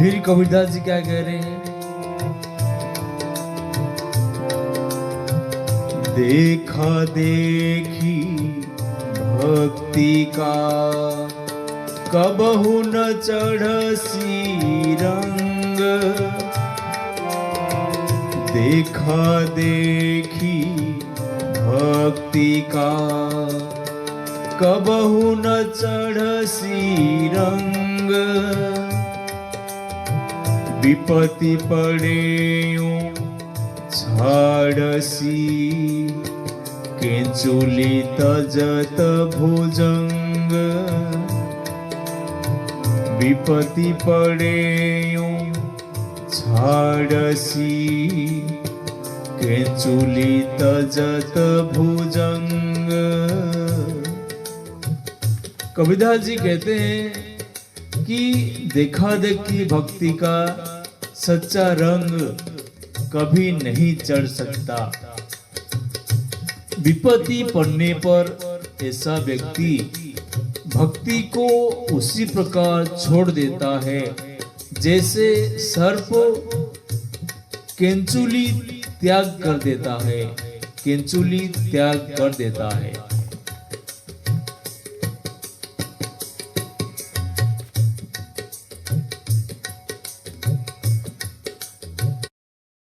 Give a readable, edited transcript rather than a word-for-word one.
फिर कबीरदास जी क्या कह रहे हैं? देखा देखी भक्ति का कबहु न चढ़सी रंग। देखा देखी भक्ति का कबहु न चढ़सी रंग। विपत्ति पड़े छाड़सी केंचुली तजत भुजंग। विपत्ति पड़े छाड़सी केंचुली तजत भुजंग। कबीरदास जी कहते हैं कि देखा देखी भक्ति का सच्चा रंग कभी नहीं चढ़ सकता। विपत्ति पड़ने पर ऐसा व्यक्ति भक्ति को उसी प्रकार छोड़ देता है जैसे सर्प केंचुली त्याग कर देता है, केंचुली त्याग कर देता है।